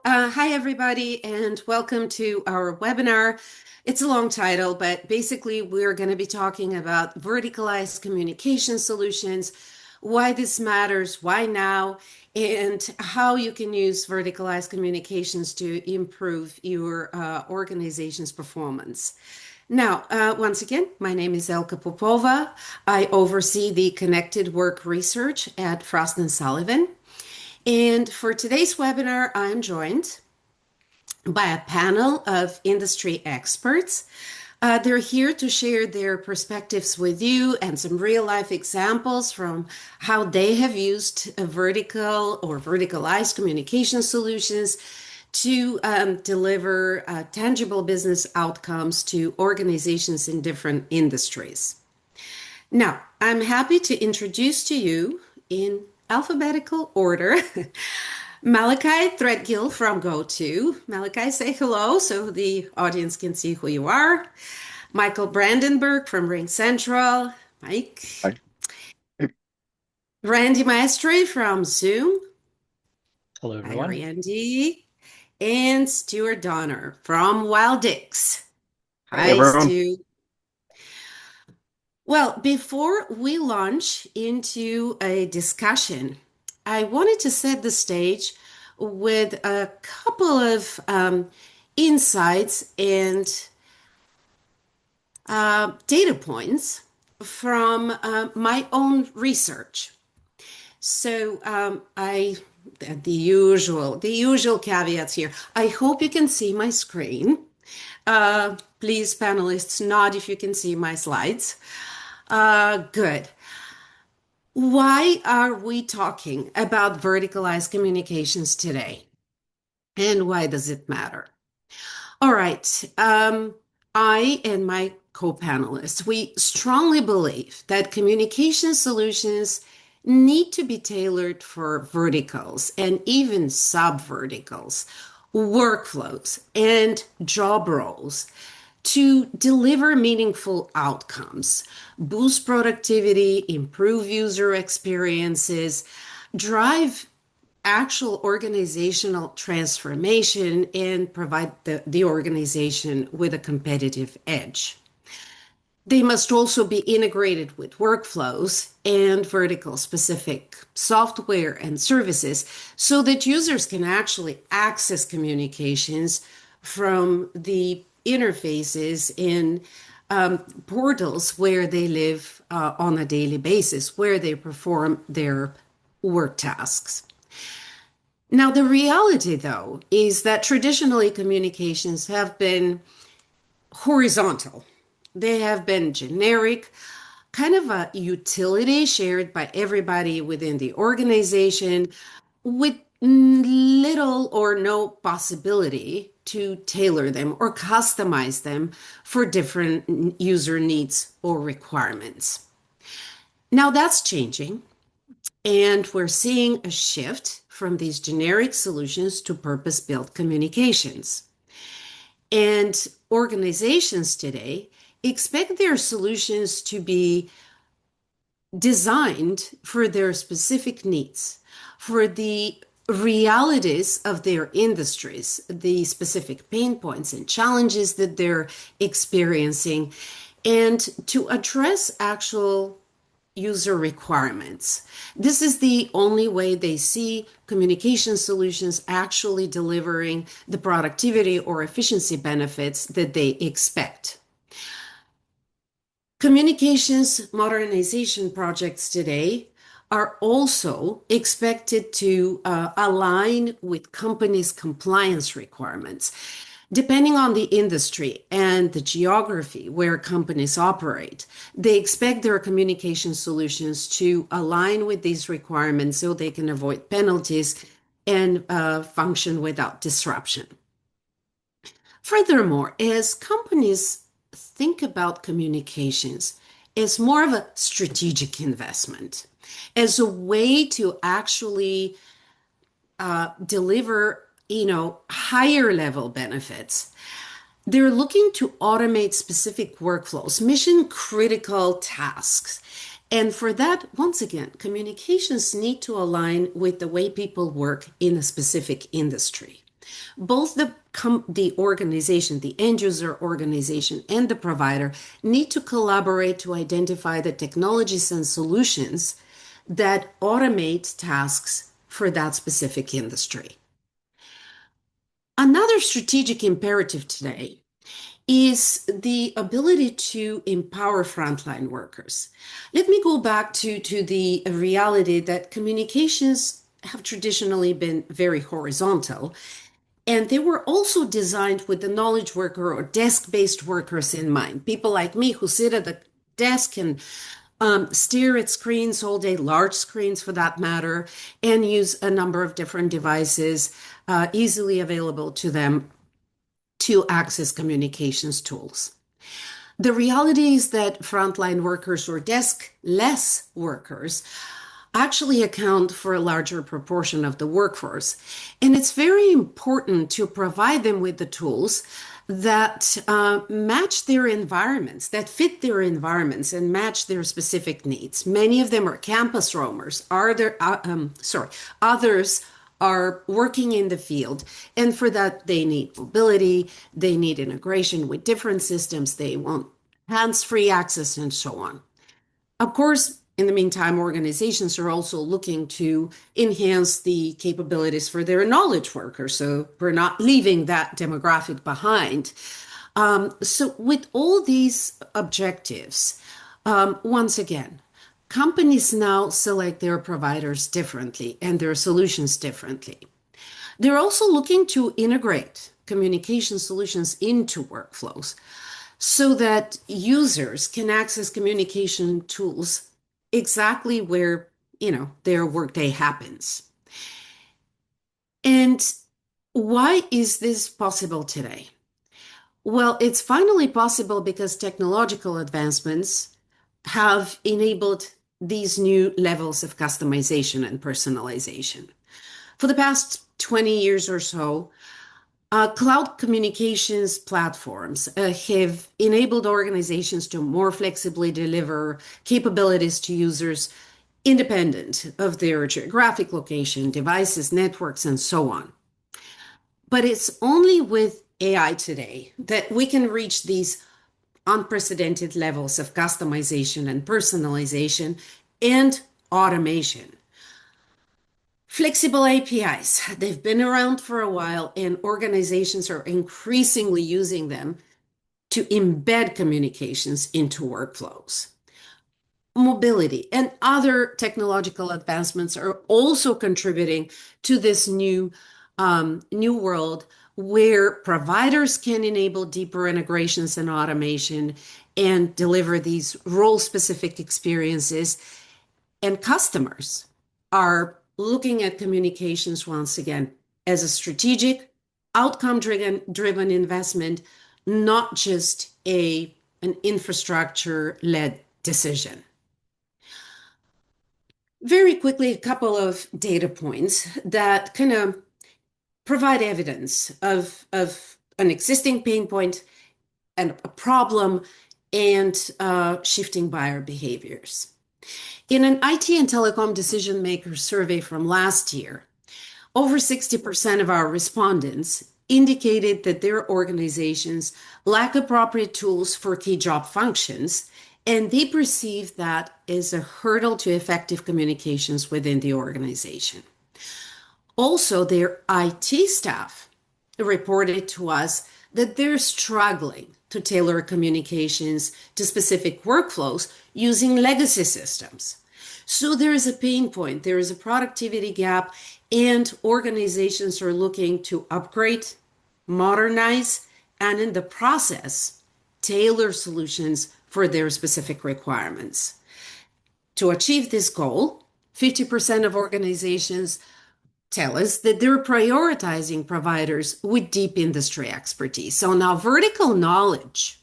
Hi, everybody, and welcome to our webinar. It's a long title, but basically, we're going to be talking about verticalized communication solutions, why this matters, why now, and how you can use verticalized communications to improve your organization's performance. Now, once again, my name is Elka Popova. I oversee the connected work research at Frost and Sullivan. And for today's webinar, I'm joined by a panel of industry experts. They're here to share their perspectives with you and some real life examples from how they have used a vertical or verticalized communication solutions to deliver tangible business outcomes to organizations in different industries. Now, I'm happy to introduce to you in alphabetical order Malachi Threadgill from GoTo. Malachi, say hello so the audience can see who you are. Michael Brandenburg from Ring Central. Mike. Hi. Randy Maestri from Zoom. Hello, Hi, everyone. Randy. And Stuart Donner from Wildix. Hey, Hi, everyone. Stu. Well, before we launch into a discussion, I wanted to set the stage with a couple of insights and data points from my own research. So the usual caveats here. I hope you can see my screen. Please, panelists, nod if you can see my slides. Good. Why are we talking about verticalized communications today? And why does it matter? All right. I and my co-panelists, we strongly believe that communication solutions need to be tailored for verticals and even sub-verticals, workflows, and job roles to deliver meaningful outcomes, boost productivity, improve user experiences, drive actual organizational transformation, and provide the organization with a competitive edge. They must also be integrated with workflows and vertical specific software and services so that users can actually access communications from the interfaces in portals where they live on a daily basis, where they perform their work tasks. Now, the reality, though, is that traditionally communications have been horizontal. They have been generic, kind of a utility shared by everybody within the organization with little or no possibility to tailor them or customize them for different user needs or requirements. Now that's changing, and we're seeing a shift from these generic solutions to purpose built communications. And organizations today expect their solutions to be designed for their specific needs, for the realities of their industries, the specific pain points and challenges that they're experiencing, and to address actual user requirements. This is the only way they see communication solutions actually delivering the productivity or efficiency benefits that they expect. Communications modernization projects today are also expected to align with companies' compliance requirements. Depending on the industry and the geography where companies operate, they expect their communication solutions to align with these requirements so they can avoid penalties and function without disruption. Furthermore, as companies think about communications as more of a strategic investment, as a way to actually deliver, higher level benefits, they're looking to automate specific workflows, mission critical tasks. And for that, once again, communications need to align with the way people work in a specific industry. Both the organization, the end user organization, and the provider need to collaborate to identify the technologies and solutions that automate tasks for that specific industry. Another strategic imperative today is the ability to empower frontline workers. Let me go back to the reality that communications have traditionally been very horizontal, and they were also designed with the knowledge worker or desk-based workers in mind. People like me who sit at the desk and stare at screens all day, large screens for that matter, and use a number of different devices easily available to them to access communications tools. The reality is that frontline workers or desk-less workers actually account for a larger proportion of the workforce. And it's very important to provide them with the tools that match their environments, that fit their environments and match their specific needs. Many of them are campus roamers. Others are working in the field, and for that they need mobility, they need integration with different systems, they want hands-free access, and so on. Of course, in the meantime, organizations are also looking to enhance the capabilities for their knowledge workers, so we're not leaving that demographic behind. So, with all these objectives, once again, companies now select their providers differently and their solutions differently. They're also looking to integrate communication solutions into workflows so that users can access communication tools exactly where, their workday happens. And why is this possible today? Well, it's finally possible because technological advancements have enabled these new levels of customization and personalization. For the past 20 years or so, cloud communications platforms have enabled organizations to more flexibly deliver capabilities to users independent of their geographic location, devices, networks, and so on. But it's only with AI today that we can reach these unprecedented levels of customization and personalization and automation. Flexible APIs, they've been around for a while, and organizations are increasingly using them to embed communications into workflows. Mobility and other technological advancements are also contributing to this new world where providers can enable deeper integrations and automation and deliver these role-specific experiences, and customers are looking at communications once again as a strategic, outcome-driven investment, not just an infrastructure-led decision. Very quickly, a couple of data points that kind of provide evidence of an existing pain point and a problem and shifting buyer behaviors. In an IT and telecom decision maker survey from last year, over 60% of our respondents indicated that their organizations lack appropriate tools for key job functions, and they perceive that as a hurdle to effective communications within the organization. Also, their IT staff reported to us that they're struggling to tailor communications to specific workflows using legacy systems. So there is a pain point, there is a productivity gap, and organizations are looking to upgrade, modernize, and in the process, tailor solutions for their specific requirements. To achieve this goal, 50% of organizations tell us that they're prioritizing providers with deep industry expertise. So now vertical knowledge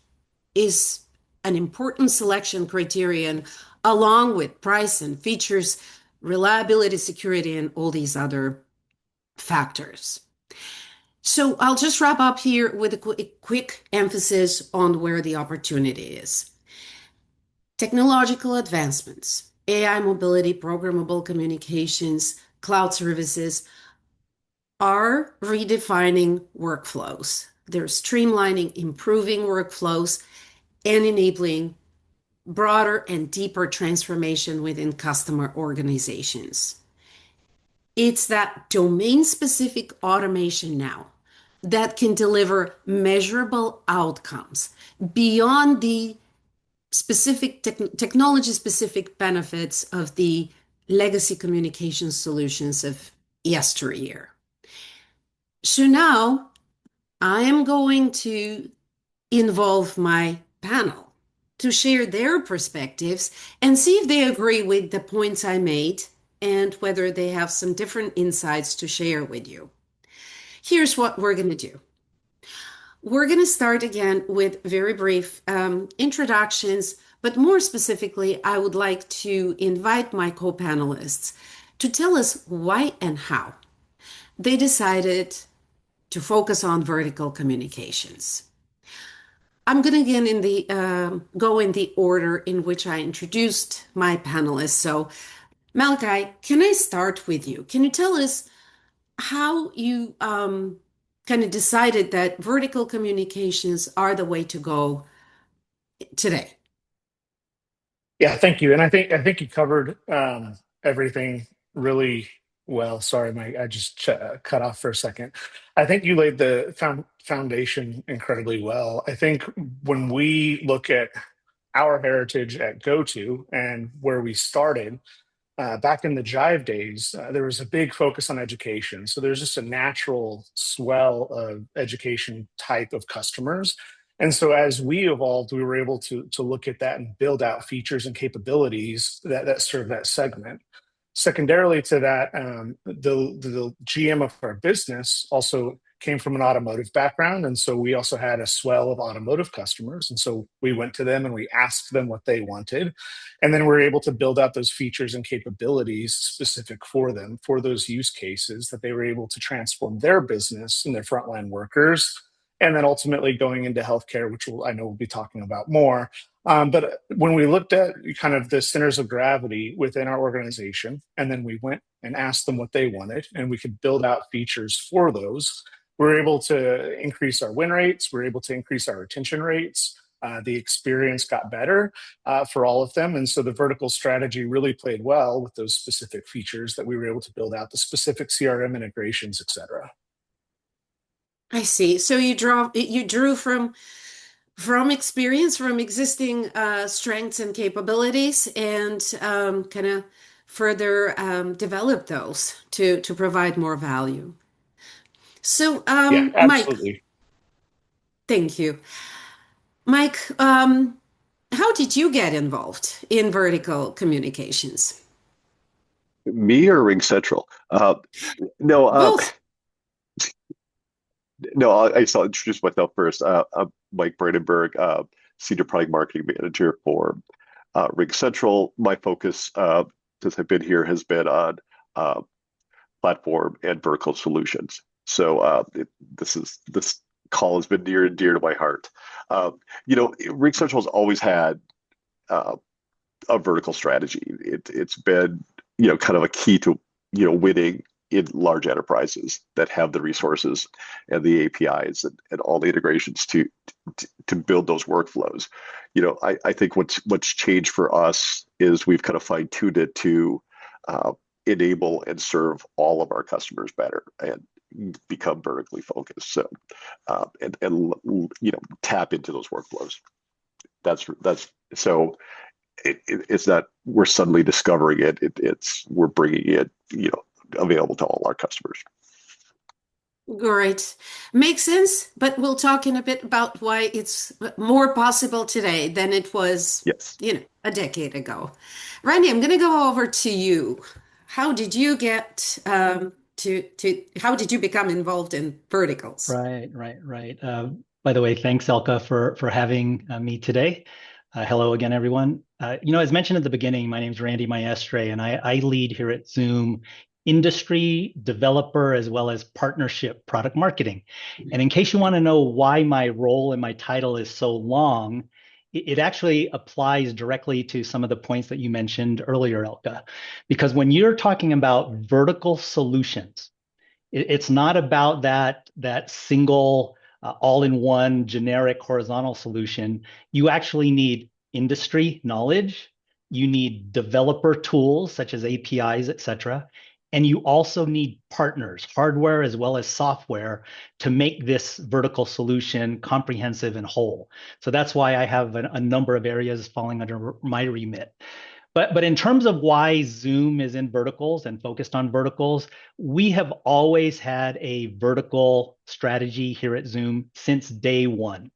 is an important selection criterion along with price and features, reliability, security, and all these other factors. So I'll just wrap up here with a quick emphasis on where the opportunity is. Technological advancements, AI mobility, programmable communications, cloud services, are redefining workflows. They're streamlining, improving workflows, and enabling broader and deeper transformation within customer organizations. It's that domain specific automation now that can deliver measurable outcomes beyond the specific technology specific benefits of the legacy communication solutions of yesteryear. So now I am going to involve my panel to share their perspectives and see if they agree with the points I made and whether they have some different insights to share with you. Here's what we're going to do. We're going to start again with very brief introductions, but more specifically, I would like to invite my co-panelists to tell us why and how they decided to focus on vertical communications. I'm going to again go in the order in which I introduced my panelists. So, Malachi, can I start with you? Can you tell us how you kind of decided that vertical communications are the way to go today? Yeah, thank you. And I think you covered everything really well. Sorry, I just cut off for a second. I think you laid the foundation incredibly well. I think when we look at our heritage at GoTo and where we started, back in the Jive days, there was a big focus on education. So there's just a natural swell of education type of customers. And so as we evolved, we were able to look at that and build out features and capabilities that serve that segment. Secondarily to that, the GM of our business also came from an automotive background. And so we also had a swell of automotive customers. And so we went to them and we asked them what they wanted. And then we're able to build out those features and capabilities specific for them, for those use cases that they were able to transform their business and their frontline workers. And then ultimately going into healthcare, which I know we'll be talking about more. But when we looked at kind of the centers of gravity within our organization, and then we went and asked them what they wanted, and we could build out features for those, we're able to increase our win rates. We're able to increase our retention rates. The experience got better for all of them. And so the vertical strategy really played well with those specific features that we were able to build out, the specific CRM integrations, et cetera. I see. So you drew from experience, from existing strengths and capabilities, and kind of further develop those to provide more value. So, Yeah, Mike, absolutely. thank you. Mike, how did you get involved in vertical communications? Me or Ring Central? No, Both. no. I just I'll introduce myself first. I'm Mike Brandenburg, Senior Product Marketing Manager for Ring Central. My focus, since I've been here, has been on uh, platform and vertical solutions. So this call has been near and dear to my heart. Ring Central has always had uh, a vertical strategy. It's been kind of a key to winning in large enterprises that have the resources and the APIs and all the integrations to build those workflows. I think what's changed for us is we've kind of fine-tuned it to uh, enable and serve all of our customers better and become vertically focused. So and tap into those workflows. That's so it's not we're suddenly discovering it. It's we're bringing it, available to all our customers. Great. Makes sense, but we'll talk in a bit about why it's more possible today than it was, Yes. a decade ago. Randy, I'm going to go over to you. How did you get to how did you become involved in verticals? Right. By the way, thanks, Elka, for having me today. Hello again, everyone. As mentioned at the beginning, my name is Randy Maestre, and I lead here at Zoom industry, developer, as well as partnership product marketing. And in case you want to know why my role and my title is so long, it actually applies directly to some of the points that you mentioned earlier, Elka. Because when you're talking about vertical solutions, It's not about that single all-in-one generic horizontal solution. You actually need industry knowledge. You need developer tools such as APIs, et cetera. And you also need partners, hardware as well as software, to make this vertical solution comprehensive and whole. So that's why I have a number of areas falling under my remit. But in terms of why Zoom is in verticals and focused on verticals, we have always had a vertical strategy here at Zoom since day one.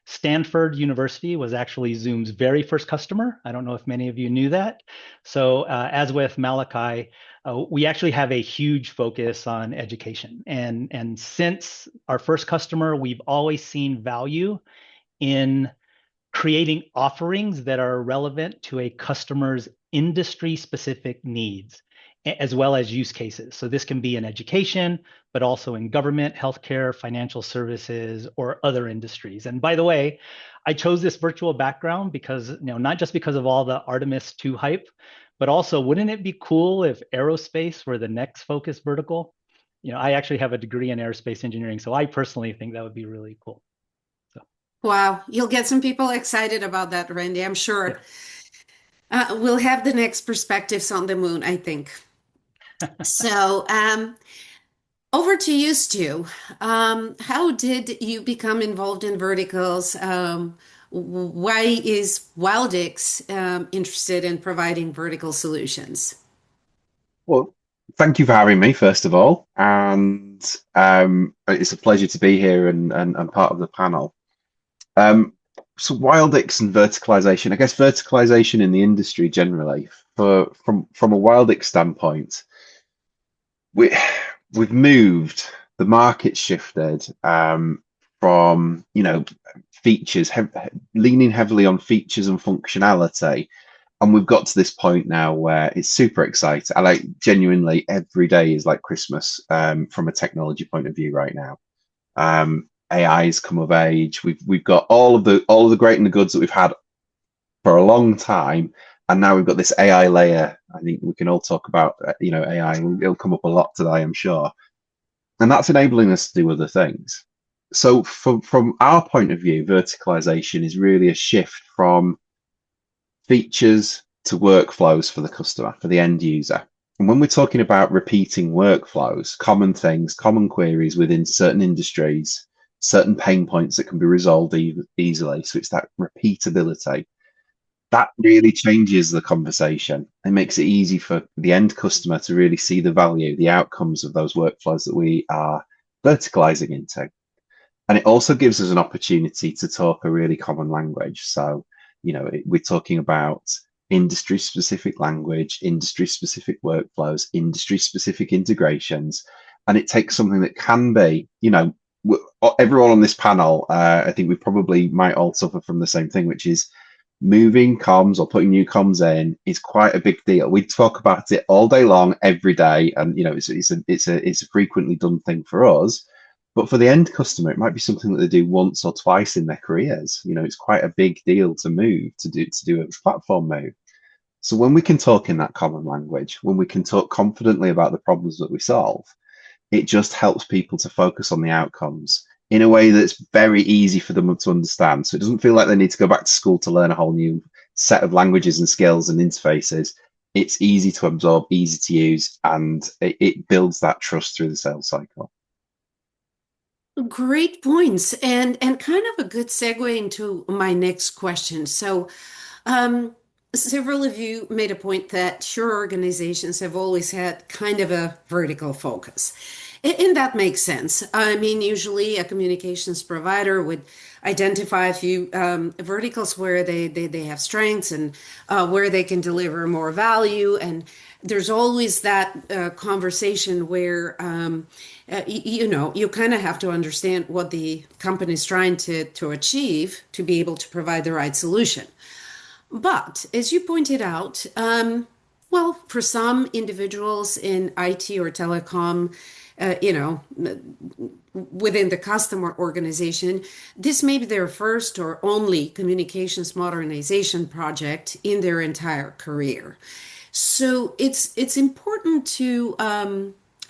Stanford University was actually Zoom's very first customer. I don't know if many of you knew that. So as with Malachi, we actually have a huge focus on education. And since our first customer, we've always seen value in creating offerings that are relevant to a customer's industry specific needs as well as use cases. So this can be in education, but also in government, healthcare, financial services, or other industries. And by the way, I chose this virtual background because, not just because of all the Artemis 2 hype, but also wouldn't it be cool if aerospace were the next focus vertical? I actually have a degree in aerospace engineering, so I personally think that would be really cool. Wow, you'll get some people excited about that, Randy, I'm Yeah. sure. We'll have the next perspectives on the moon, I think. So, over to you, Stu. How did you become involved in verticals? Why is Wildix interested in providing vertical solutions? Well, thank you for having me, first of all. And it's a pleasure to be here and part of the panel. Um, so Wildix and verticalization, I guess verticalization in the industry generally, from a Wildix standpoint, we we've moved, the market shifted from, features, leaning heavily on features and functionality. And we've got to this point now where it's super exciting. I like genuinely every day is like Christmas from a technology point of view right now. AI's come of age. We've got all of the great and the goods that we've had for a long time, and now we've got this AI layer. I think we can all talk about AI. It'll come up a lot today, I'm sure, and that's enabling us to do other things. So from our point of view, verticalization is really a shift from features to workflows for the customer, for the end user. And when we're talking about repeating workflows, common things, common queries within certain industries, certain pain points that can be resolved easily. So it's that repeatability. That really changes the conversation and makes it easy for the end customer to really see the value, the outcomes of those workflows that we are verticalizing into. And it also gives us an opportunity to talk a really common language. So, we're talking about industry specific language, industry specific workflows, industry specific integrations. And it takes something that can be, everyone on this panel, I think we probably might all suffer from the same thing, which is moving comms or putting new comms in is quite a big deal. We talk about it all day long, every day, and it's a frequently done thing for us. But for the end customer, it might be something that they do once or twice in their careers. It's quite a big deal to move to do a platform move. So when we can talk in that common language, when we can talk confidently about the problems that we solve, it just helps people to focus on the outcomes in a way that's very easy for them to understand. So it doesn't feel like they need to go back to school to learn a whole new set of languages and skills and interfaces. It's easy to absorb, easy to use, and it builds that trust through the sales cycle. Great points, and kind of a good segue into my next question. So, um, several of you made a point that your organizations have always had kind of a vertical focus. And that makes sense. I mean, usually a communications provider would identify a few verticals where they have strengths and where they can deliver more value. And there's always that conversation where, you kind of have to understand what the company is trying to achieve to be able to provide the right solution. But as you pointed out, well, for some individuals in IT or telecom, within the customer organization, this may be their first or only communications modernization project in their entire career. So it's important to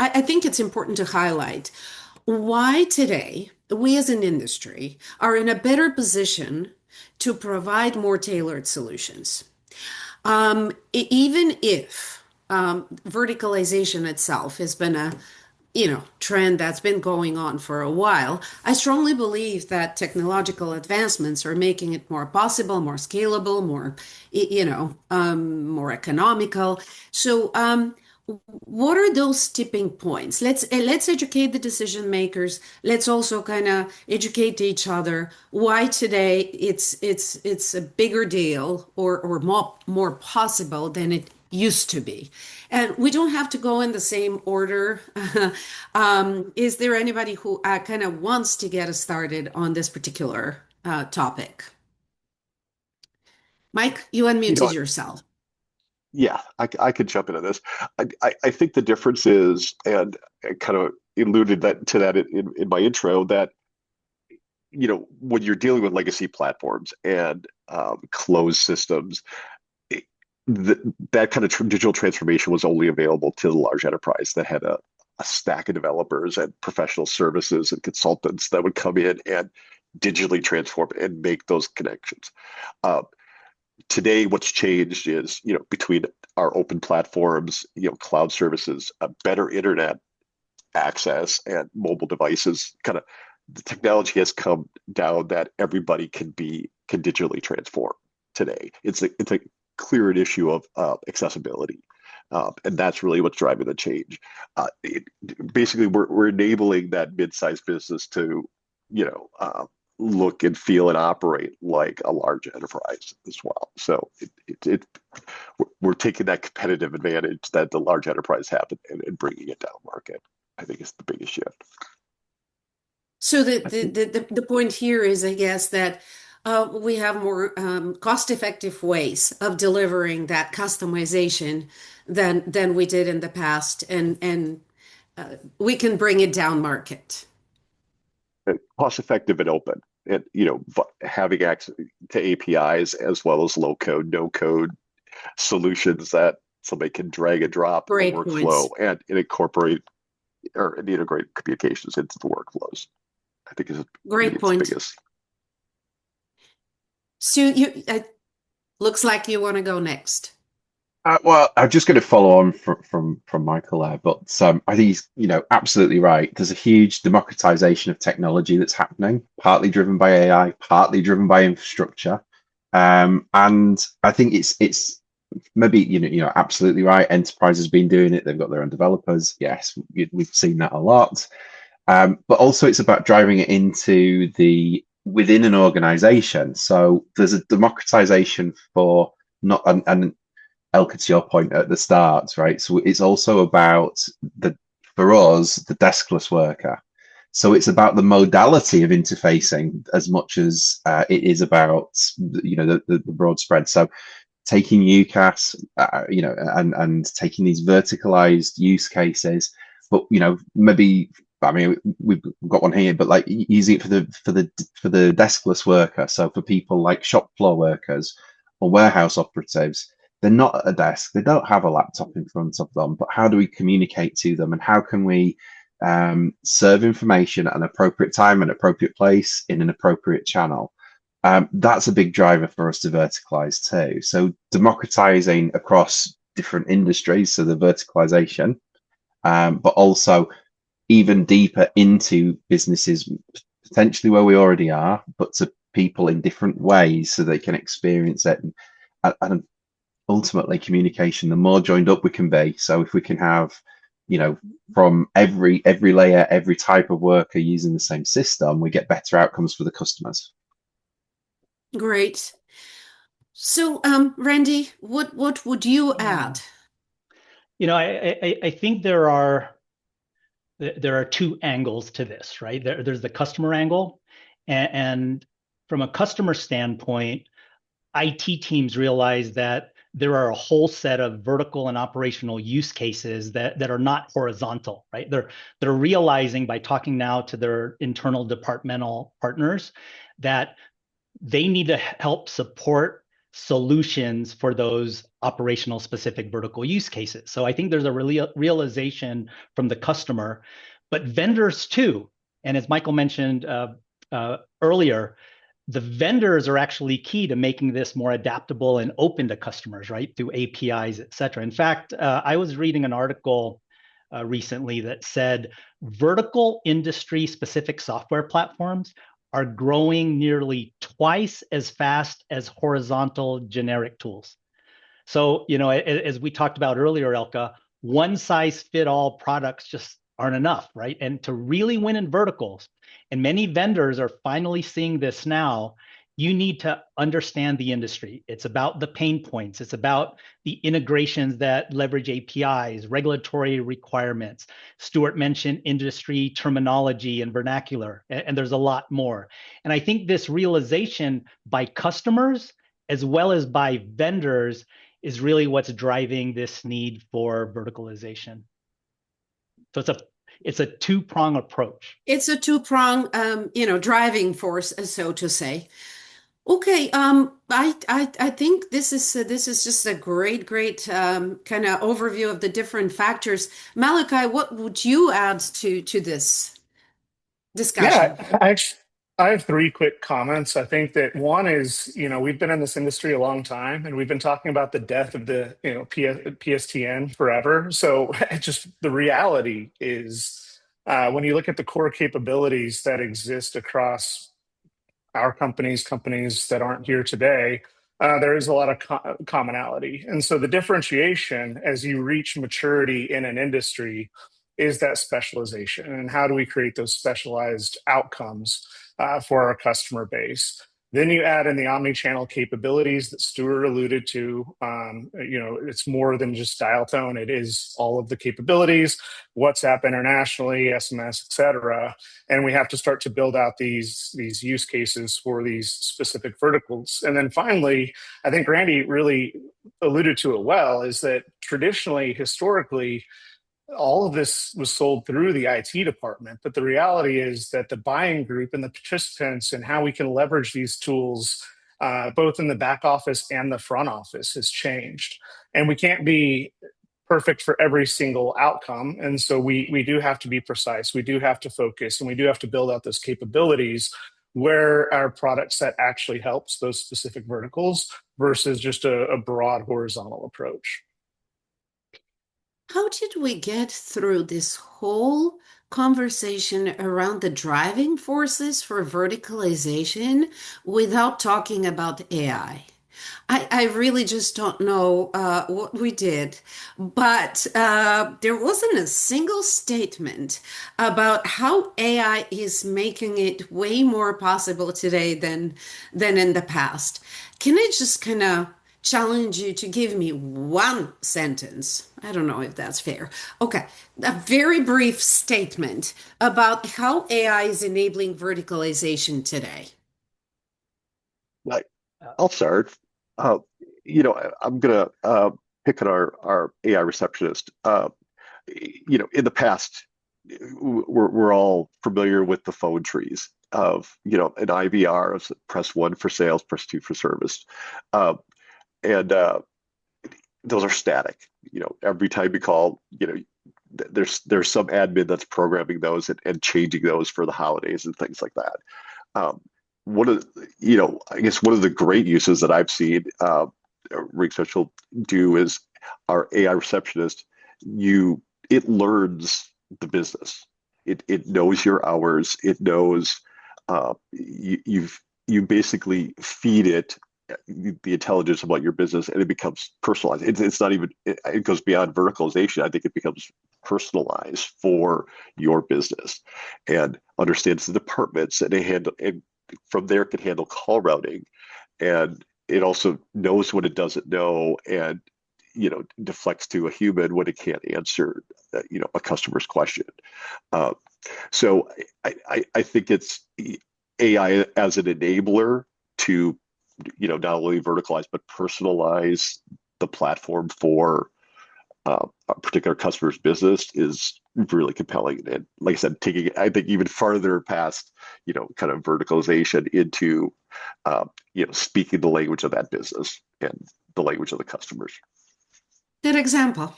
I think it's important to highlight why today we as an industry are in a better position to provide more tailored solutions. Even if verticalization itself has been a trend that's been going on for a while, I strongly believe that technological advancements are making it more possible, more scalable, more economical. So, what are those tipping points? Let's educate the decision makers. Let's also kind of educate each other why today it's a bigger deal or more possible than it used to be. And we don't have to go in the same order. Is there anybody who kind of wants to get us started on this particular topic? Mike, you You know, unmuted yourself. yeah, I could jump into this. I think the difference is, and I kind of alluded to that in my intro, that when you're dealing with legacy platforms and closed systems, it, that kind of digital transformation was only available to the large enterprise that had a stack of developers and professional services and consultants that would come in and digitally transform and make those connections. Uh, Today, what's changed is, between our open platforms, cloud services, a better internet access, and mobile devices, kind of the technology has come down that everybody can digitally transform today. It's a clear issue of accessibility. And that's really what's driving the change. Basically, we're enabling that mid-sized business to, look and feel and operate like a large enterprise as well. So we're taking that competitive advantage that the large enterprise have and bringing it down market. I think is the biggest shift. So the point here is, I guess, that we have more cost-effective ways of delivering that customization than we did in the past, and we can bring it down market. Cost effective and open, and having access to APIs as well as low code, no code solutions that somebody can drag and drop a Great workflow points. and incorporate or integrate communications into the workflows. I think is Great it's the point. biggest. So looks like you want to go next. Well, I'm just going to follow on from Michael there, but I think he's absolutely right. There's a huge democratization of technology that's happening, partly driven by AI, partly driven by infrastructure, and I think it's maybe absolutely right. Enterprise has been doing it; they've got their own developers. Yes, we've seen that a lot, but also it's about driving it into within an organization. So there's a democratization for not and Elka, to your point at the start, right? So it's also about for us, the deskless worker. So it's about the modality of interfacing as much as it is about, the broad spread. So taking UCAS, and taking these verticalized use cases, but maybe. I mean, we've got one here, but like using it for the deskless worker. So for people like shop floor workers or warehouse operatives, they're not at a desk, they don't have a laptop in front of them, but how do we communicate to them, and how can we serve information at an appropriate time and appropriate place in an appropriate channel? That's a big driver for us to verticalize too. So democratizing across different industries, so the verticalization, but also even deeper into businesses potentially where we already are, but to people in different ways so they can experience it. And ultimately communication, the more joined up we can be. So if we can have, from every layer, every type of worker using the same system, we get better outcomes for the customers. Great. So, Randy, what would you add? I think there are two angles to this, right? There's the customer angle, and from a customer standpoint, IT teams realize that there are a whole set of vertical and operational use cases that are not horizontal, right? They're realizing by talking now to their internal departmental partners that they need to help support solutions for those operational specific vertical use cases. So I think there's a realization from the customer, but vendors too. And as Michael mentioned earlier, the vendors are actually key to making this more adaptable and open to customers, right? Through APIs, et cetera. In fact, I was reading an article recently that said vertical industry specific software platforms are growing nearly twice as fast as horizontal generic tools. So, as we talked about earlier, Elka, one size fit all products just aren't enough, right? And to really win in verticals, and many vendors are finally seeing this now, you need to understand the industry. It's about the pain points. It's about the integrations that leverage APIs, regulatory requirements. Stuart mentioned industry terminology and vernacular, and there's a lot more. And I think this realization by customers as well as by vendors is really what's driving this need for verticalization. So it's a two-prong approach. It's a two-prong, driving force, so to say. Okay, I think this is just a great kind of overview of the different factors. Malachi, what would you add to this discussion? Yeah, I have three quick comments. I think that one is, we've been in this industry a long time, and we've been talking about the death of the, PSTN forever. So just the reality is, when you look at the core capabilities that exist across our companies that aren't here today, there is a lot of commonality. And so the differentiation as you reach maturity in an industry is that specialization. And how do we create those specialized outcomes for our customer base? Then you add in the omni-channel capabilities that Stuart alluded to. It's more than just dial tone. It is all of the capabilities, WhatsApp internationally, SMS, et cetera. And we have to start to build out these use cases for these specific verticals. And then finally, I think Randy really alluded to it well, is that traditionally, historically, all of this was sold through the IT department, but the reality is that the buying group and the participants and how we can leverage these tools, both in the back office and the front office, has changed. And we can't be perfect for every single outcome. And so we do have to be precise. We do have to focus, and we do have to build out those capabilities where our product set actually helps those specific verticals versus just a broad horizontal approach. How did we get through this whole conversation around the driving forces for verticalization without talking about AI? I really just don't know what we did, but there wasn't a single statement about how AI is making it way more possible today than in the past. Can I just kind of challenge you to give me one sentence? I don't know if that's fair. Okay, a very brief statement about how AI is enabling verticalization today. I'll start. I'm going to pick on our AI receptionist. In the past, we're all familiar with the phone trees of, an IVR, of press 1 for sales, press 2 for service. And those are static. Every time you call, there's some admin that's programming those and changing those for the holidays and things like that. I guess one of the great uses that I've seen RingCentral do is our AI receptionist. It learns the business. It knows your hours. It knows you basically feed it the intelligence about your business, and it becomes personalized. It's not even, it goes beyond verticalization. I think it becomes personalized for your business and understands the departments, and from there it can handle call routing, and it also knows what it doesn't know, and deflects to a human when it can't answer a customer's question. So I think it's AI as an enabler to not only verticalize but personalize the platform for a particular customer's business is really compelling. And like I said, taking it, I think, even farther past, kind of verticalization into, speaking the language of that business and the language of the customers. Good example.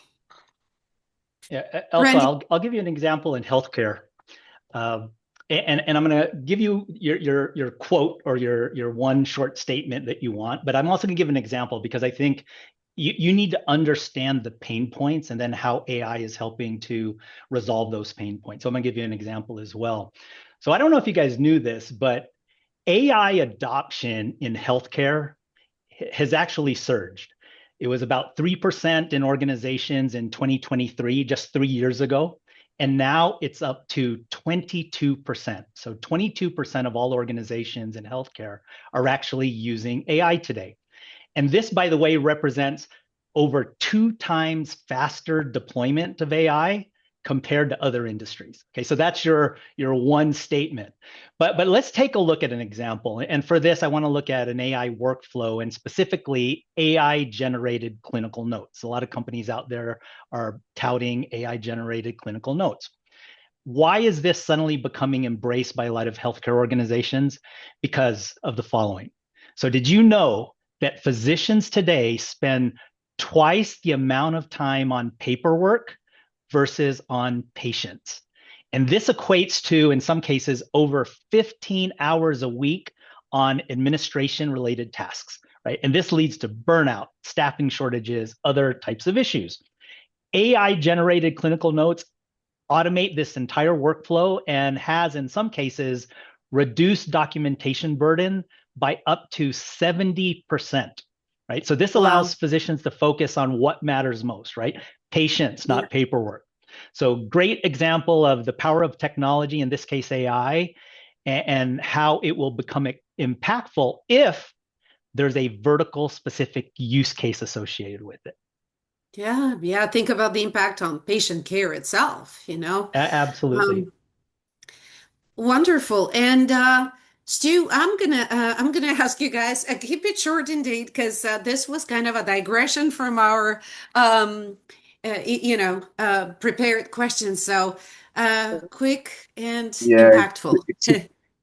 Yeah, Elka, Randy? I'll give you an example in healthcare. And I'm going to give you your quote or your one short statement that you want, but I'm also going to give an example because I think you need to understand the pain points and then how AI is helping to resolve those pain points. So I'm going to give you an example as well. So I don't know if you guys knew this, but AI adoption in healthcare has actually surged. It was about 3% in organizations in 2023, just 3 years ago. And now it's up to 22%. So 22% of all organizations in healthcare are actually using AI today. And this, by the way, represents over 2 times faster deployment of AI compared to other industries. Okay, so that's your one statement. But let's take a look at an example. And for this, I want to look at an AI workflow and specifically AI generated clinical notes. A lot of companies out there are touting AI generated clinical notes. Why is this suddenly becoming embraced by a lot of healthcare organizations? Because of the following. So did you know that physicians today spend twice the amount of time on paperwork versus on patients? And this equates to, in some cases, over 15 hours a week on administration related tasks, right? And this leads to burnout, staffing shortages, other types of issues. AI generated clinical notes automate this entire workflow and has, in some cases, reduced documentation burden by up to 70%, right? So this Wow. allows physicians to focus on what matters most, right? Patients, Yeah. not paperwork. So great example of the power of technology, in this case, AI, and how it will become impactful if there's a vertical specific use case associated with it. Yeah. Think about the impact on patient care itself, Absolutely. Um, Wonderful. And Stu, I'm gonna ask you guys, keep it short indeed, because this was kind of a digression from our prepared questions. So quick and Yeah. impactful.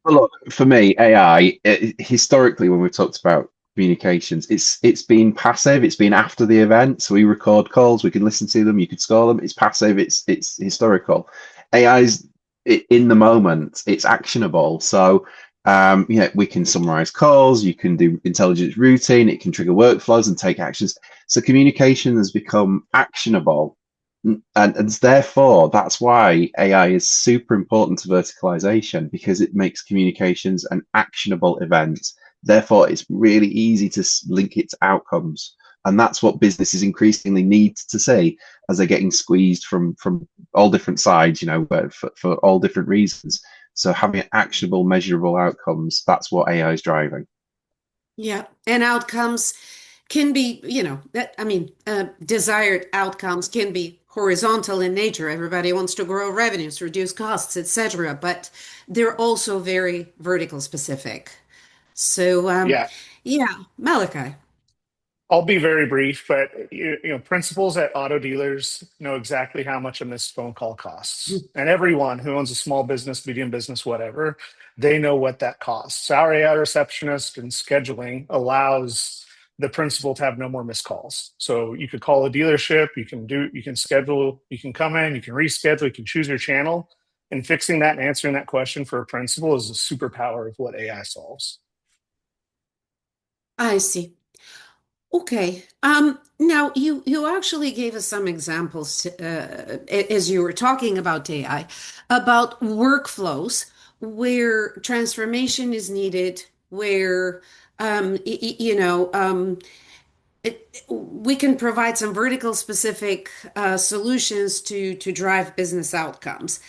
Well, look, for me, AI, historically, when we've talked about communications, it's been passive. It's been after the event. So we record calls, we can listen to them, you could score them. It's passive. It's historical. AI's in the moment. It's actionable. So we can summarize calls. You can do intelligence routing. It can trigger workflows and take actions. So communication has become actionable. And therefore, that's why AI is super important to verticalization because it makes communications an actionable event. Therefore, it's really easy to link it to outcomes. And that's what businesses increasingly need to see as they're getting squeezed from all different sides, for all different reasons. So having actionable, measurable outcomes, that's what AI is driving. Yeah, and outcomes can be, desired outcomes can be horizontal in nature. Everybody wants to grow revenues, reduce costs, etc. But they're also very vertical specific. So, Yeah, yeah, Malachi. I'll be very brief, but principals at auto dealers know exactly how much a missed phone call costs. And everyone who owns a small business, medium business, whatever, they know what that costs. Our AI receptionist and scheduling allows the principal to have no more missed calls. So you could call a dealership, you can schedule, you can come in, you can reschedule, you can choose your channel. And fixing that and answering that question for a principal is a superpower of what AI solves. I see. Okay. Now you actually gave us some examples as you were talking about AI, about workflows where transformation is needed, where we can provide some vertical specific solutions to drive business outcomes.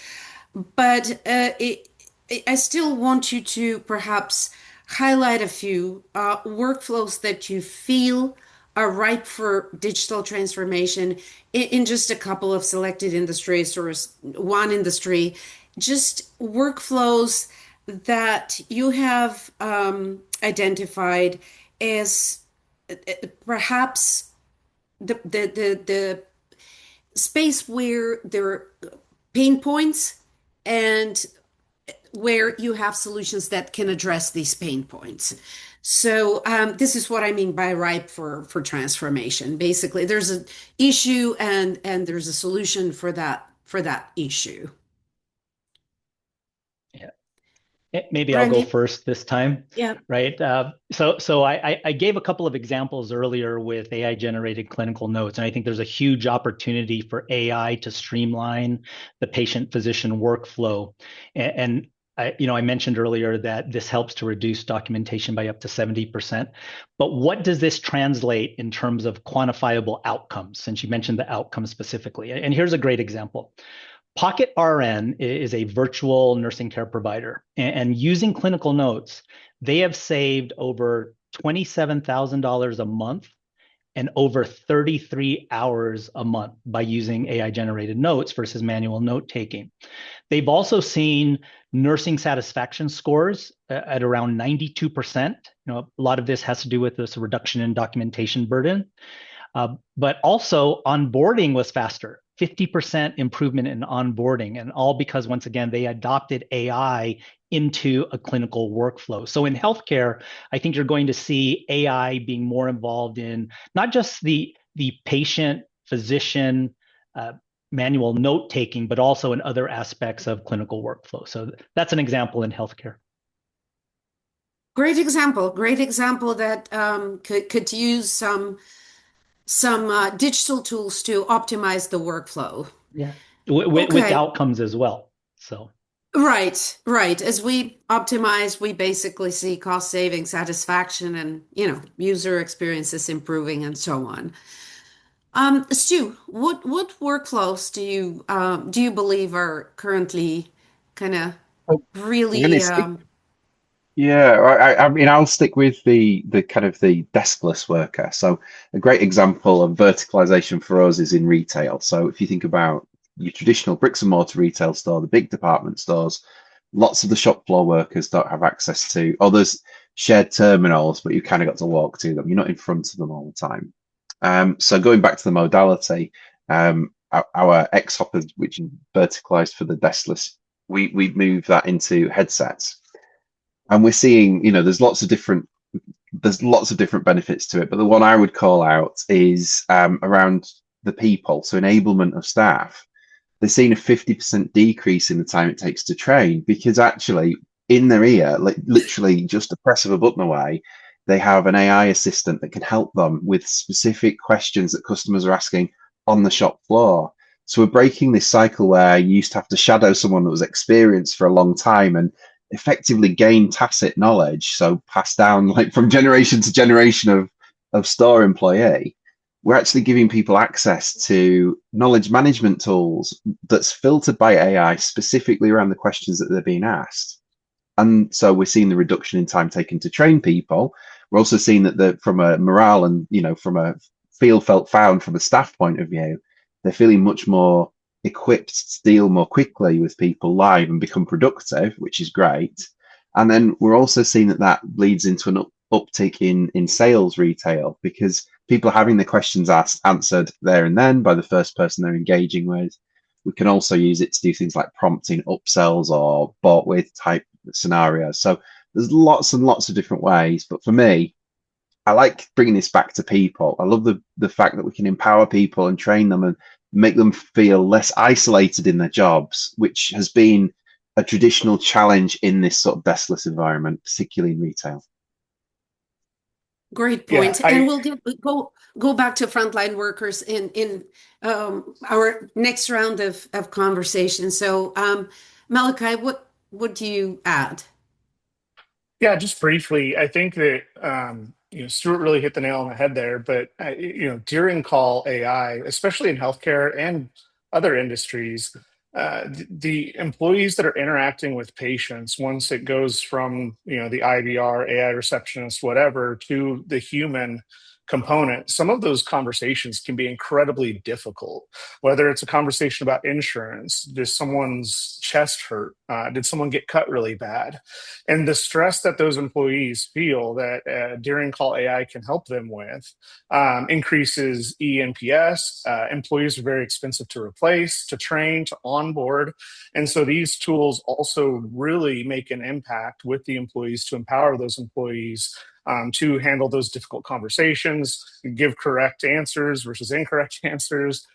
But I still want you to perhaps highlight a few workflows that you feel are ripe for digital transformation in just a couple of selected industries or one industry, just workflows that you have identified as perhaps the space where there are pain points and where you have solutions that can address these pain points. So this is what I mean by ripe for transformation. Basically, there's an issue and there's a solution for that issue. Maybe I'll go Randy? first this time, Yeah. right? So I gave a couple of examples earlier with AI generated clinical notes, and I think there's a huge opportunity for AI to streamline the patient physician workflow. And I mentioned earlier that this helps to reduce documentation by up to 70%. But what does this translate in terms of quantifiable outcomes, since you mentioned the outcomes specifically? And here's a great example. Pocket RN is a virtual nursing care provider, and using clinical notes, they have saved over $27,000 a month and over 33 hours a month by using AI generated notes versus manual note taking. They've also seen nursing satisfaction scores at around 92%. A lot of this has to do with this reduction in documentation burden. But also onboarding was faster, 50% improvement in onboarding, and all because, once again, they adopted AI into a clinical workflow. So in healthcare, I think you're going to see AI being more involved in not just the patient, physician, manual note taking, but also in other aspects of clinical workflow. So that's an example in healthcare. Great example. Great example that could use some digital tools to optimize the workflow. Yeah, with Okay. outcomes as well. So Right, right. As we optimize, we basically see cost saving, satisfaction, and user experiences improving and so on. Stu, what workflows do you believe are currently kind of I'm going to really stick. Yeah, I mean, I'll stick with the kind of the deskless worker. So a great example of verticalization for us is in retail. So if you think about your traditional bricks and mortar retail store, the big department stores, lots of the shop floor workers don't have access to, or there's shared terminals, but you kind of got to walk to them. You're not in front of them all the time. So going back to the modality, our X-Hopper, which is verticalized for the deskless, we move that into headsets, and we're seeing, there's lots of different benefits to it, but the one I would call out is around the people, so enablement of staff. They're seeing a 50% decrease in the time it takes to train, because actually in their ear, like literally just a press of a button away, they have an AI assistant that can help them with specific questions that customers are asking on the shop floor. So we're breaking this cycle where you used to have to shadow someone that was experienced for a long time and effectively gain tacit knowledge, so passed down like from generation to generation of store employee. We're actually giving people access to knowledge management tools that's filtered by AI specifically around the questions that they're being asked. And so we're seeing the reduction in time taken to train people. We're also seeing that from a morale and, from a feel felt found from a staff point of view, they're feeling much more equipped to deal more quickly with people live and become productive, which is great. And then we're also seeing that leads into an uptick in sales retail, because people are having the questions answered there and then by the first person they're engaging with. We can also use it to do things like prompting upsells or bought with type scenarios. So there's lots and lots of different ways. But for me, I like bringing this back to people. I love the fact that we can empower people and train them and make them feel less isolated in their jobs, which has been a traditional challenge in this sort of deskless environment, particularly in retail. Great Yeah, point. And we'll go back to frontline workers in our next round of conversation. So, Malachi, what do you add? Yeah, just briefly, I think that Stuart really hit the nail on the head there. But during call AI, especially in healthcare and other industries, the employees that are interacting with patients, once it goes from the IVR, AI receptionist, whatever, to the human component, some of those conversations can be incredibly difficult. Whether it's a conversation about insurance, did someone's chest hurt? Did someone get cut really bad? And the stress that those employees feel that Daring Call AI can help them with increases ENPS. Employees are very expensive to replace, to train, to onboard. And so these tools also really make an impact with the employees to empower those employees to handle those difficult conversations, give correct answers versus incorrect answers,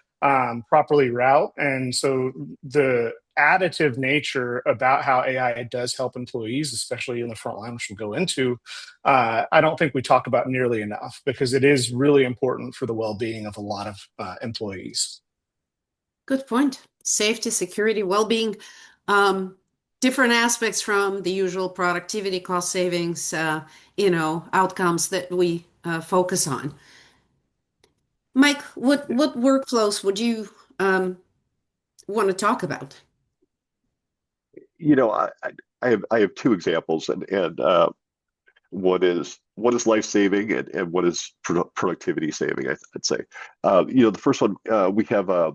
properly route. And so the additive nature about how AI does help employees, especially in the front line, which we'll go into, I don't think we talk about nearly enough, because it is really important for the well-being of a lot of employees. Good point. Safety, security, well-being, different aspects from the usual productivity, cost savings, outcomes that we focus on. Mike, what workflows would you want to talk about? I have two examples, and what is life saving and what is productivity saving, I'd say. The first one, we have a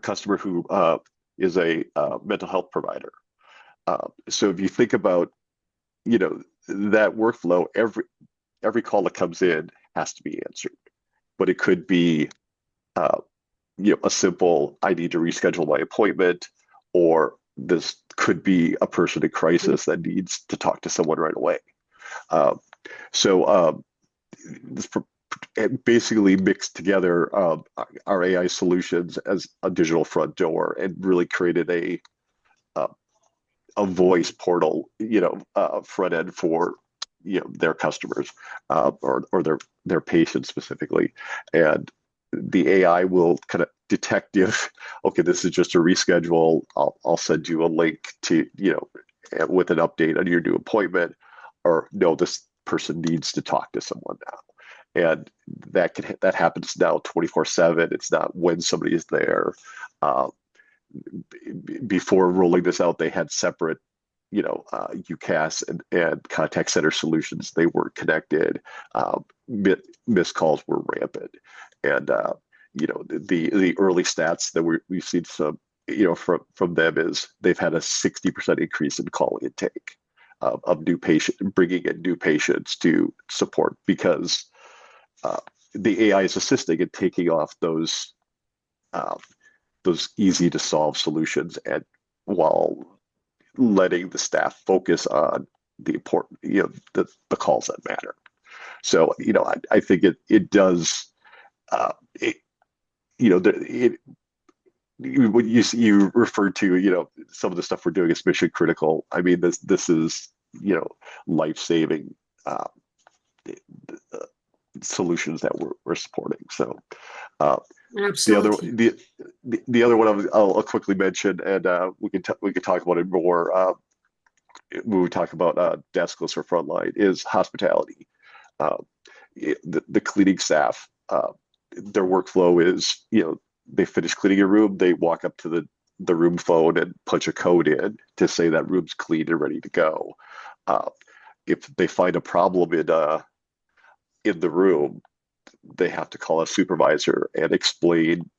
customer who is a mental health provider. So if you think about that workflow, every call that comes in has to be answered, but it could be a simple, I need to reschedule my appointment, or this could be a person in crisis that needs to talk to someone right away. This basically mixed together our AI solutions as a digital front door and really created a voice portal, front end for their customers or their patients specifically. And the AI will kind of detect if, okay, this is just a reschedule. I'll send you a link to, with an update on your new appointment, or no, this person needs to talk to someone now. And that happens now 24/7. It's not when somebody is there. Before rolling this out, they had separate, UCAS and contact center solutions. They weren't connected. Missed calls were rampant, and the early stats that we've seen some, from them is they've had a 60% increase in call intake of new patient, bringing in new patients to support, because the AI is assisting and taking off those easy to solve solutions, and while letting the staff focus on the important, the calls that matter. So, I think it does, when you referred to, some of the stuff we're doing is mission critical. I mean, this is, life-saving solutions that we're supporting. So, Absolutely. the other one I'll quickly mention, and we can talk about it more when we talk about deskless or frontline, is hospitality. The cleaning staff, their workflow is, they finish cleaning a room, they walk up to the room phone and punch a code in to say that room's clean and ready to go. If they find a problem in the room, they have to call a supervisor and explain,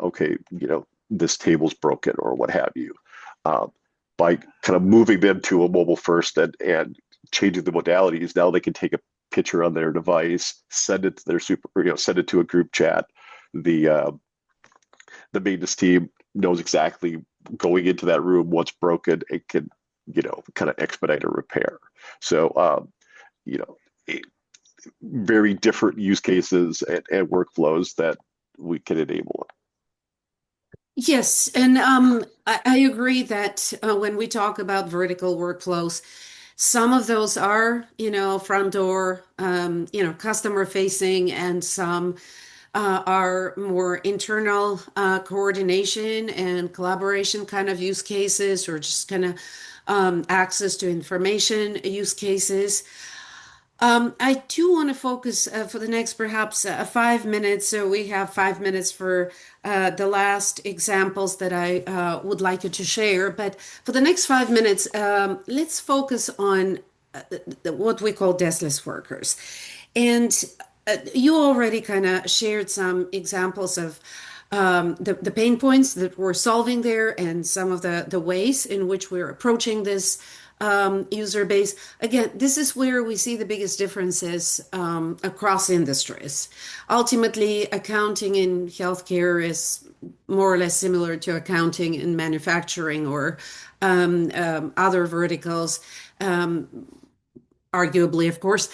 okay, this table's broken or what have you. By kind of moving them to a mobile first and changing the modalities, now they can take a picture on their device, send it to their send it to a group chat. The maintenance team knows exactly going into that room what's broken. It can, kind of expedite a repair. So, very different use cases and workflows that we can enable. Yes, and I agree that when we talk about vertical workflows, some of those are, front door, customer facing, and some are more internal coordination and collaboration kind of use cases, or just kind of access to information use cases. I do want to focus for the next perhaps 5 minutes. So we have 5 minutes for the last examples that I would like you to share. But for the next 5 minutes, let's focus on what we call deskless workers. And you already kind of shared some examples of the pain points that we're solving there and some of the ways in which we're approaching this user base. Again, this is where we see the biggest differences across industries. Ultimately, accounting in healthcare is more or less similar to accounting in manufacturing or other verticals. Arguably, of course,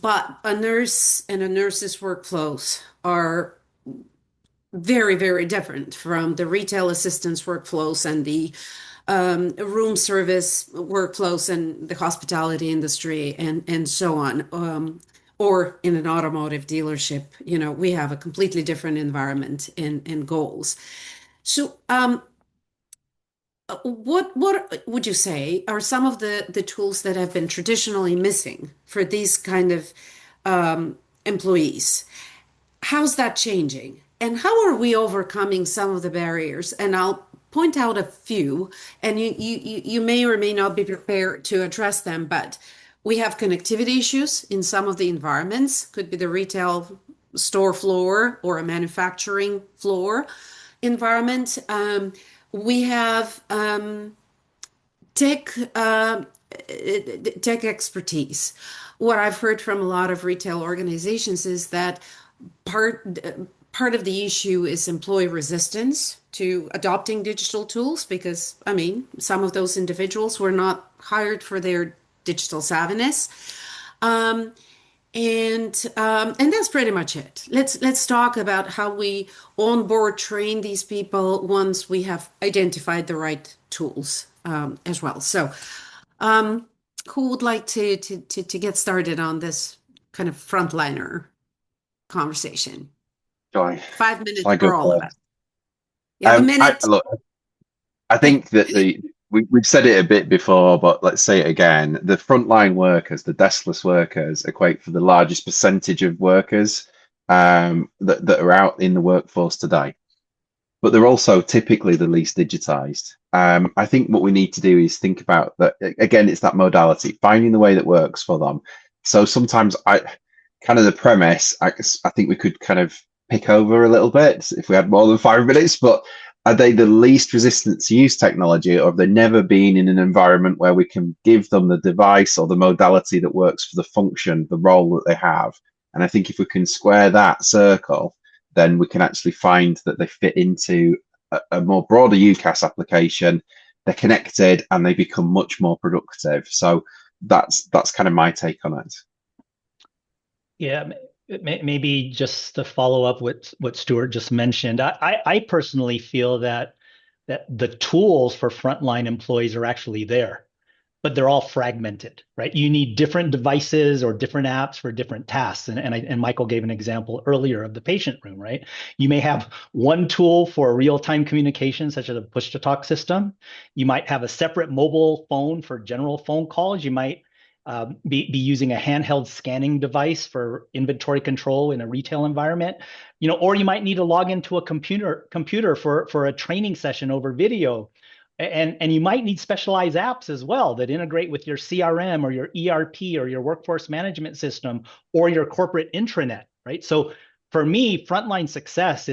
but a nurse and a nurse's workflows are very, very different from the retail assistant's workflows and the room service workflows and the hospitality industry and so on. Or in an automotive dealership, we have a completely different environment and goals. So, what would you say are some of the tools that have been traditionally missing for these kind of employees? How's that changing? And how are we overcoming some of the barriers? And I'll point out a few, and you may or may not be prepared to address them, but we have connectivity issues in some of the environments, could be the retail store floor or a manufacturing floor environment. We have tech tech expertise. What I've heard from a lot of retail organizations is that part part of the issue is employee resistance to adopting digital tools because I mean some of those individuals were not hired for their digital savviness. Um, and that's pretty much it. Let's talk about how we onboard train these people once we have identified the right tools as well. So, um, who would like to get started on this kind of frontliner conversation? Joy, 5 minutes I go for all of us. first. You have a minute. Look, I think that we've said it a bit before, but let's say it again. The frontline workers, the deskless workers, equate for the largest percentage of workers that are out in the workforce today. But they're also typically the least digitized. I think what we need to do is think about that again. It's that modality, finding the way that works for them. So sometimes kind of the premise, I think we could kind of pick over a little bit if we had more than 5 minutes, but are they the least resistant to use technology, or have they never been in an environment where we can give them the device or the modality that works for the function, the role that they have? And I think if we can square that circle, then we can actually find that they fit into a more broader UCAS application. They're connected and they become much more productive. So that's kind of my take on it. Yeah, maybe just to follow up with what Stuart just mentioned, I personally feel that the tools for frontline employees are actually there, but they're all fragmented, right? You need different devices or different apps for different tasks. And Michael gave an example earlier of the patient room, right? You may have one tool for real-time communication, such as a push-to-talk system. You might have a separate mobile phone for general phone calls. You might be using a handheld scanning device for inventory control in a retail environment, or you might need to log into a computer for a training session over video. And you might need specialized apps as well that integrate with your CRM or your ERP or your workforce management system or your corporate intranet, right? So for me, frontline success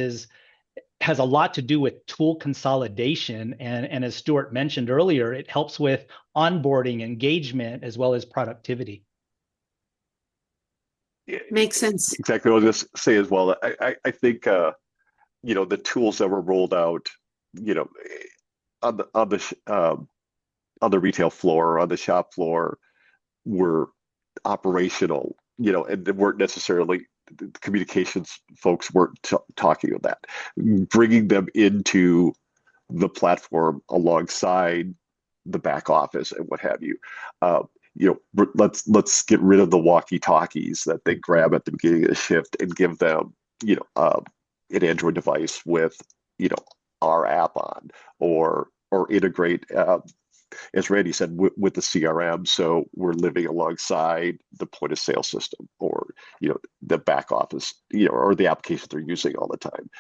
has a lot to do with tool consolidation. And as Stuart mentioned earlier, it helps with onboarding, engagement, as well as productivity. Makes sense. Exactly what I was just say as well. I think the tools that were rolled out, on the retail floor or on the shop floor were operational, and they weren't necessarily the communications folks weren't talking of that. Bringing them into the platform alongside the back office and what have you. Let's get rid of the walkie-talkies that they grab at the beginning of the shift and give them, an Android device with, our app on, or integrate, as Randy said, with the CRM. So we're living alongside the point of sale system, or the back office, or the applications they're using all the time.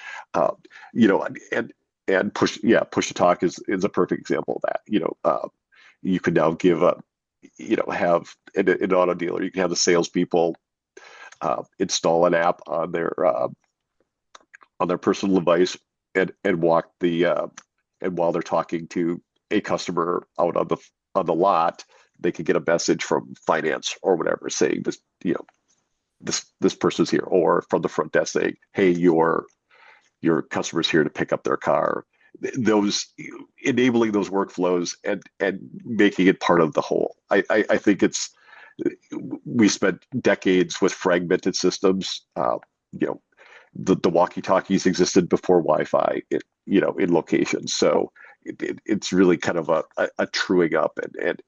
And push to talk is a perfect example of that. You could now give have an auto dealer. You can have the salespeople install an app on their personal device and walk and while they're talking to a customer out on the lot, they could get a message from finance or whatever saying this, this person's here, or from the front desk saying, hey, your customer's here to pick up their car. Those enabling those workflows and making it part of the whole. I think we spent decades with fragmented systems. The walkie-talkies existed before Wi-Fi, in locations. So it's really kind of a truing up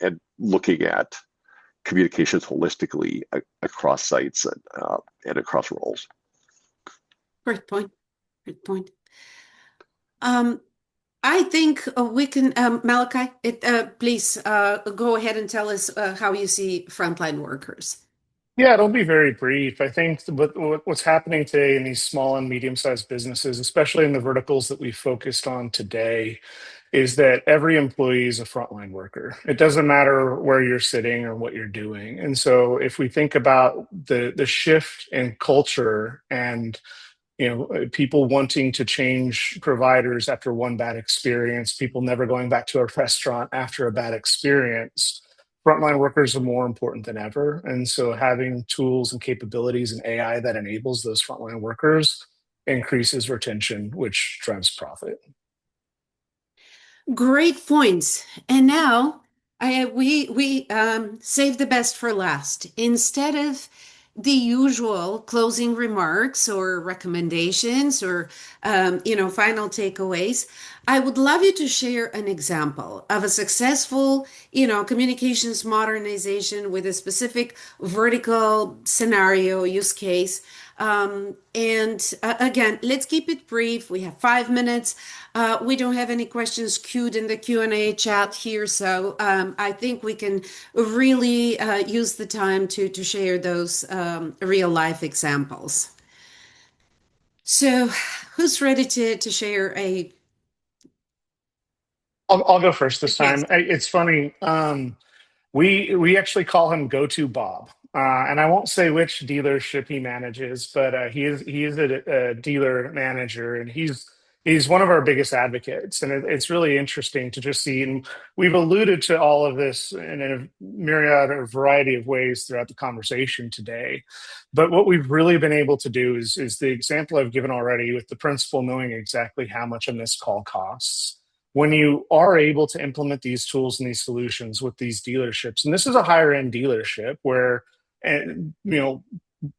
and looking at communications holistically across sites and across roles. Great point. Great point. I think we can, Malachi, please go ahead and tell us how you see frontline workers. Yeah, it'll be very brief. I think what's happening today in these small and medium-sized businesses, especially in the verticals that we focused on today, is that every employee is a frontline worker. It doesn't matter where you're sitting or what you're doing. And so if we think about the shift in culture and people wanting to change providers after one bad experience, people never going back to a restaurant after a bad experience, frontline workers are more important than ever. And so having tools and capabilities and AI that enables those frontline workers increases retention, which drives profit. Great points. And now we save the best for last. Instead of the usual closing remarks or recommendations or final takeaways, I would love you to share an example of a successful communications modernization with a specific vertical scenario use case. Again, let's keep it brief. We have 5 minutes. We don't have any questions queued in the Q&A chat here, so I think we can really use the time to share those real life examples. So who's ready to share a... I'll go first this time. Yes. It's funny. We actually call him Go-To Bob, and I won't say which dealership he manages, but he is a dealer manager, and he's one of our biggest advocates. And it's really interesting to just see. And we've alluded to all of this in a myriad or variety of ways throughout the conversation today. But what we've really been able to do is the example I've given already with the principal knowing exactly how much a missed call costs. When you are able to implement these tools and these solutions with these dealerships, and this is a higher end dealership where, you're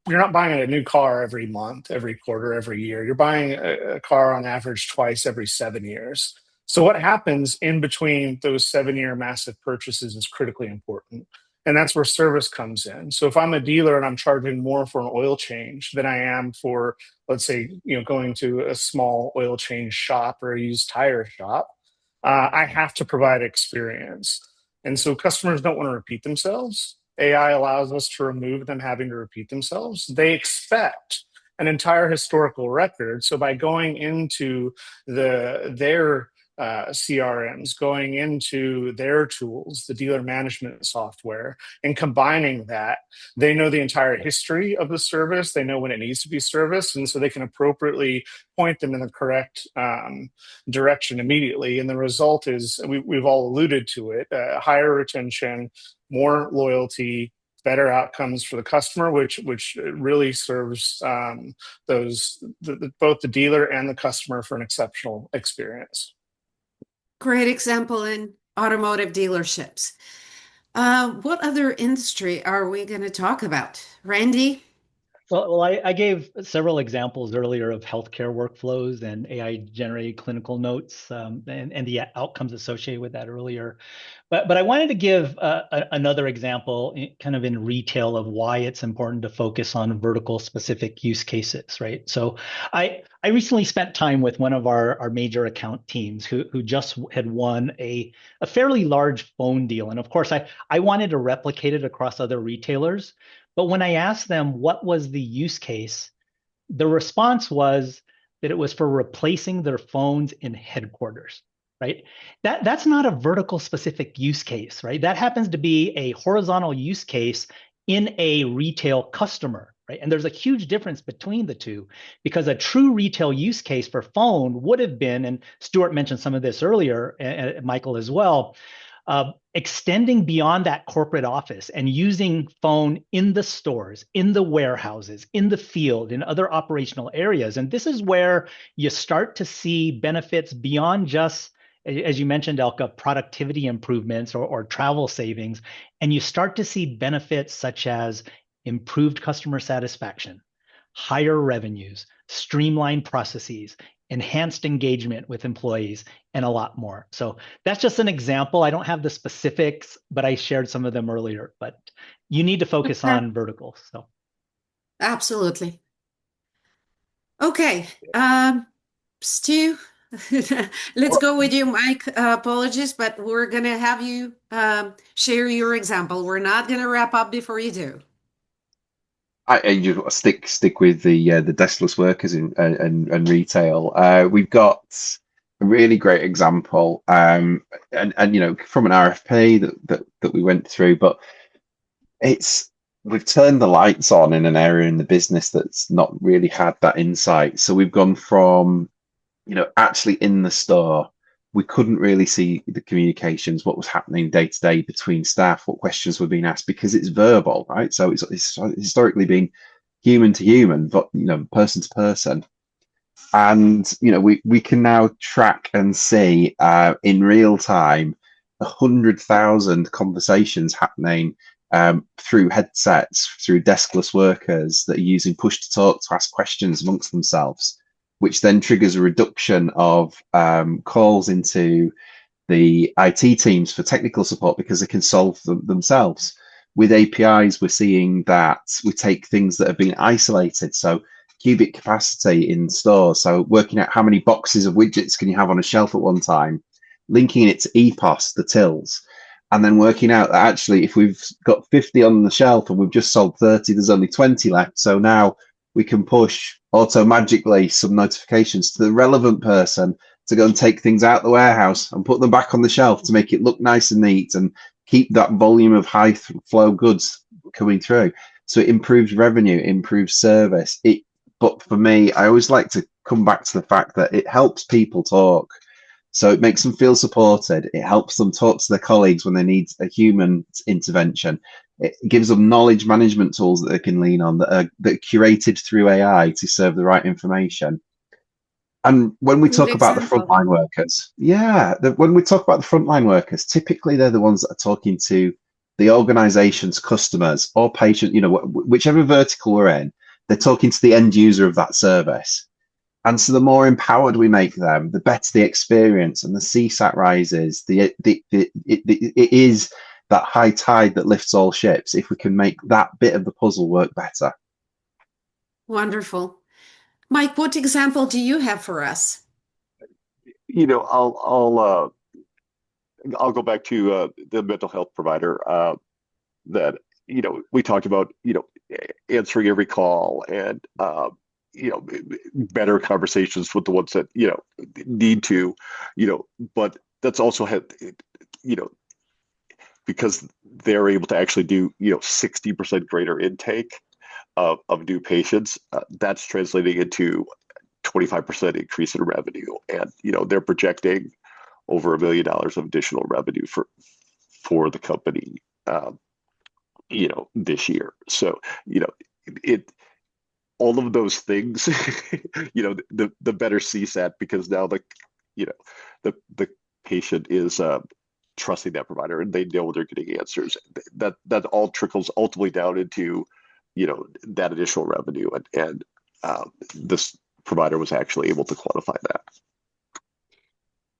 not buying a new car every month, every quarter, every year. You're buying a car on average twice every 7 years. So what happens in between those 7-year massive purchases is critically important. And that's where service comes in. So if I'm a dealer and I'm charging more for an oil change than I am for, let's say, going to a small oil change shop or a used tire shop, I have to provide experience. And so customers don't want to repeat themselves. AI allows us to remove them having to repeat themselves. They expect an entire historical record. So by going into their CRMs, going into their tools, the dealer management software, and combining that, they know the entire history of the service. They know when it needs to be serviced, and so they can appropriately point them in the correct direction immediately. And the result is, we've all alluded to it, higher retention, more loyalty, better outcomes for the customer, which really serves both the dealer and the customer for an exceptional experience. Great example in automotive dealerships. What other industry are we going to talk about? Randy? Well, I gave several examples earlier of healthcare workflows and AI-generated clinical notes and the outcomes associated with that earlier. But I wanted to give another example kind of in retail of why it's important to focus on vertical specific use cases, right? So I recently spent time with one of our major account teams who just had won a fairly large phone deal. And of course, I wanted to replicate it across other retailers. But when I asked them what was the use case, the response was that it was for replacing their phones in headquarters. Right? That's not a vertical specific use case, right? That happens to be a horizontal use case in a retail customer, right? And there's a huge difference between the two, because a true retail use case for phone would have been, and Stuart mentioned some of this earlier, and Michael as well, extending beyond that corporate office and using phone in the stores, in the warehouses, in the field, in other operational areas. And this is where you start to see benefits beyond just, as you mentioned, Elka, productivity improvements or travel savings. And you start to see benefits such as improved customer satisfaction, higher revenues, streamlined processes, enhanced engagement with employees, and a lot more. So that's just an example. I don't have the specifics, but I shared some of them earlier. But you need to focus Okay. on verticals. So Absolutely. Okay, Stu, let's Well, go with you, Mike. Apologies, but we're gonna have you share your example. We're not gonna wrap up before you do. I just want to stick with the deskless workers and retail. We've got a really great example, and you know, from an RFP that we went through, but it's we've turned the lights on in an area in the business that's not really had that insight. So we've gone from, you know, actually in the store, we couldn't really see the communications, what was happening day to day between staff, what questions were being asked, because it's verbal, right? So it's historically been human to human, but you know, person to person. And you know, we can now track and see in real time 100,000 conversations happening through headsets, through deskless workers that are using push to talk to ask questions amongst themselves, which then triggers a reduction of calls into the IT teams for technical support because they can solve them themselves. With APIs, we're seeing that we take things that have been isolated. So cubic capacity in stores. So working out how many boxes of widgets can you have on a shelf at one time, linking it to EPOS, the tills, and then working out that actually if we've got 50 on the shelf and we've just sold 30, there's only 20 left. So now we can push auto magically some notifications to the relevant person to go and take things out the warehouse and put them back on the shelf to make it look nice and neat and keep that volume of high flow goods coming through. So it improves revenue, improves service. But for me, I always like to come back to the fact that it helps people talk. So it makes them feel supported. It helps them talk to their colleagues when they need a human intervention. It gives them knowledge management tools that they can lean on that are curated through AI to serve the right information. And when we Good talk about the example. frontline workers, when we talk about the frontline workers, typically they're the ones that are talking to the organization's customers or patient, you know, whichever vertical we're in, they're talking to the end user of that service. And so the more empowered we make them, the better the experience and the CSAT rises. It is that high tide that lifts all ships if we can make that bit of the puzzle work better. Wonderful. Mike, what example do you have for us? You know, I'll go back to the mental health provider that, you know, we talked about, you know, answering every call and you know, better conversations with the ones that, you know, need to, you know, but that's also had, you know, because they're able to actually do, you know, 60% greater intake of new patients, that's translating into 25% increase in revenue. And, you know, they're projecting over $1 million of additional revenue for the company, you know, this year. So, you know, all of those things, you know, the better CSAT, because now you know, the patient is trusting that provider and they know they're getting answers. That all trickles ultimately down into, you know, that additional revenue, and this provider was actually able to quantify that.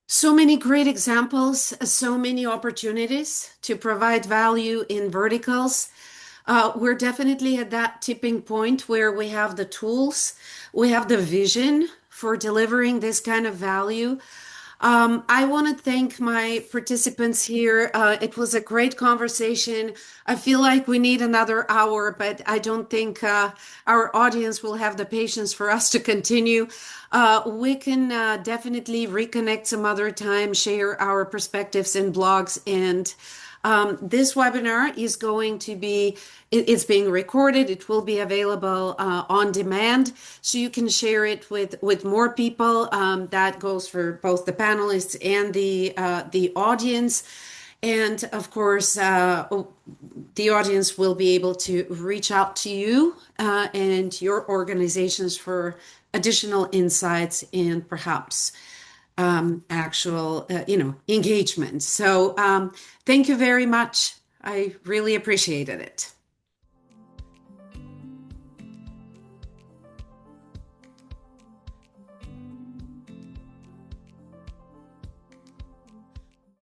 So many great examples, so many opportunities to provide value in verticals. We're definitely at that tipping point where we have the tools, we have the vision for delivering this kind of value. I want to thank my participants here. It was a great conversation. I feel like we need another hour, but I don't think our audience will have the patience for us to continue. We can definitely reconnect some other time, share our perspectives in blogs, and This webinar is going to be, it's being recorded. It will be available on demand, so you can share it with more people. That goes for both the panelists and the audience. And of course, the audience will be able to reach out to you and your organizations for additional insights and perhaps actual, engagement. So thank you very much. I really appreciated it.